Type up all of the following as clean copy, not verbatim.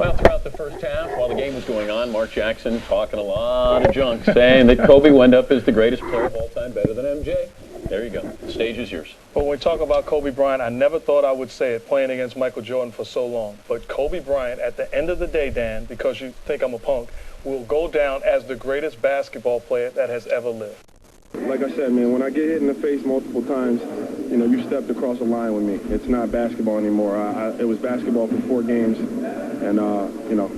Well, throughout the first half, while the game was going on, Mark Jackson talking a lot of junk, saying that Kobe Wendup is the greatest player of all time, better than MJ. There you go. The stage is yours. But when we talk about Kobe Bryant, I never thought I would say it playing against Michael Jordan for so long. But Kobe Bryant, at the end of the day, Dan, because you think I'm a punk, will go down as the greatest basketball player that has ever lived. Like I said, man, when I get hit in the face multiple times, you know, you stepped across a line with me. It's not basketball anymore. It was basketball for 4 games, and, you know,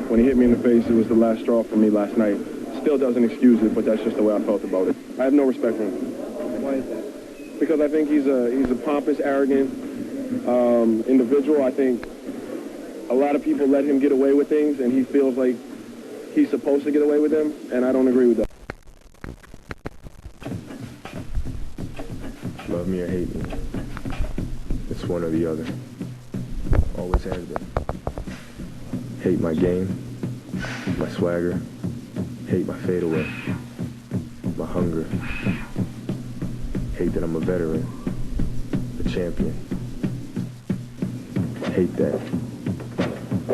when he hit me in the face, it was the last straw for me last night. Still doesn't excuse it, but that's just the way I felt about it. I have no respect for him. Why is that? Because I think he's a pompous, arrogant individual. I think a lot of people let him get away with things, and he feels like he's supposed to get away with them, and I don't agree with that. Love me or hate me. It's one or the other. Always has been. Hate my game, my swagger, hate my fadeaway, my hunger. Hate that I'm a veteran, a champion. Hate that.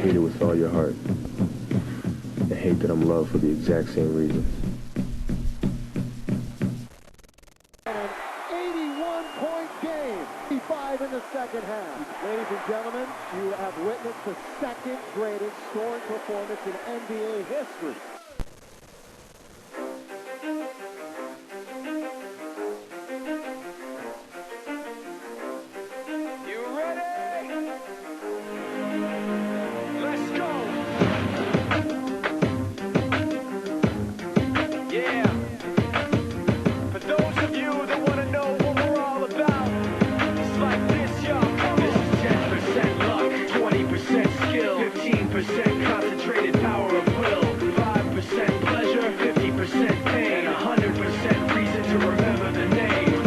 Hate it with all your heart. And hate that I'm loved for the exact same reasons. An 81-point game, 5 in the second half. Ladies and gentlemen, you have witnessed the second greatest scoring performance in NBA history. Concentrated power of will, 5% pleasure, 50% pain, 100% reason to remember the name.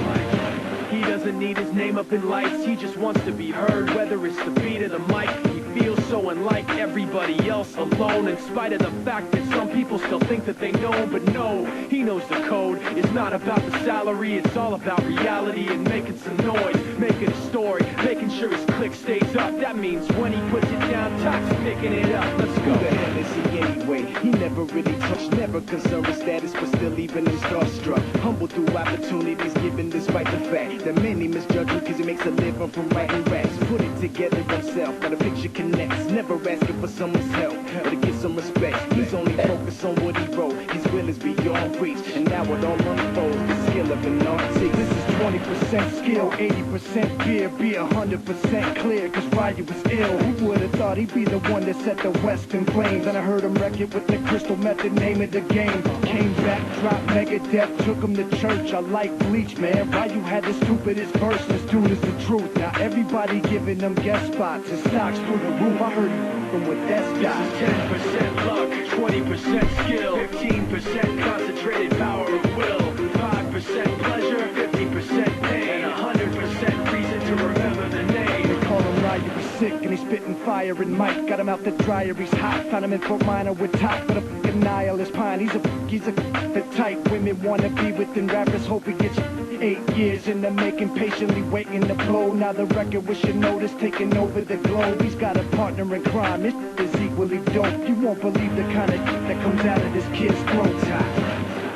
He doesn't need his name up in lights, he just wants to be heard, whether it's the beat of the mic. He feels so unlike everybody else, alone, in spite of the fact that some people still think that they know him, but no, he knows the code. It's not about the salary, it's all about reality and making some noise, making a story, making sure his click stays up. That means when he puts it down, Toxic picking it up. Let's go. Who the hell is he anyway? He never really touched, never concerned with status, but still even in starstruck. Humble through opportunities given despite the fact that many misjudge him because he makes a living from writing raps. Put it together himself, got a picture connects, never asking for someone's help or to get some respect. He's only focused on what he wrote, his will is beyond reach, and now it all unfolds, the skill of an artist. This is 20% skill, 80% fear, be 100% clear, cause Ryu was ill. Who would've thought he'd be the one that set the West in flames? And I heard him wreck it with the crystal method, name of the game. Came back, dropped Megadeth, took him to church. I like Bleach, man. Ryu had the stupidest verse, this dude is the truth. Now everybody giving them guest spots and stocks through the roof. I heard he from with that guy. This is 10% luck, 20% skill, 15% concentrated power of will, 5% pleasure, 50% pain, and 100% reason to remember the name. They call him Ryu, he's sick and he's spitting fire. And Mike got him out the dryer, he's hot. Found him in Fort Minor with top, but a fucking nihilist pine. He's a the type women wanna be with, and rappers hope he gets 8 years in the making, patiently waiting to blow. Now the record with your notice taking over the globe. He's got a partner in crime, his is equally dope. You won't believe the kind of that comes out of this kid's throat.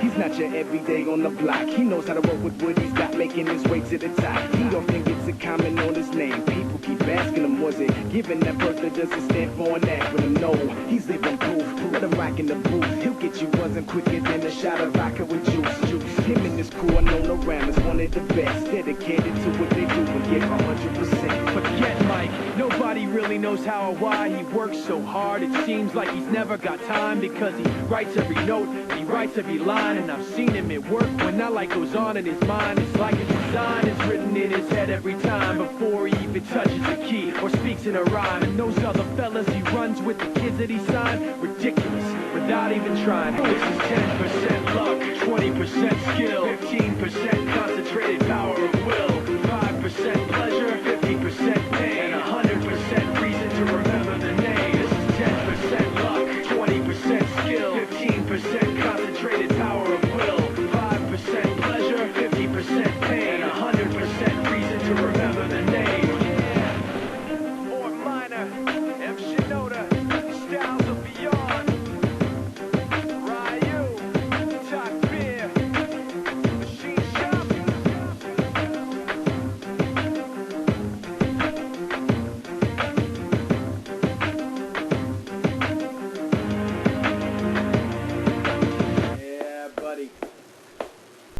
He's not your everyday on the block. He knows how to work with what he's got, making his way to the top. He often gets a comment on his name. People keep asking him, was it given that birth that doesn't stand for an acronym? No, he's living proof. Let him rock in the booth. He'll get you buzzing quicker than a shot of vodka with juice. Him and his crew are known around as one of the best. Dedicated to what they do and give 100%. Forget Mike, nobody really knows how or why he works so hard. It seems like he's never got time because he writes every note, he writes every line. And I've seen him at work when that light goes on in his mind. It's like a design is written in his head every time before he even touches a key or speaks in a rhyme. And those other fellas he runs with, the kids that he signed, ridiculous without even trying. This is 10% luck, 20% skill, 15% concentrated power of will, 5% pleasure, 50% pain, and 100%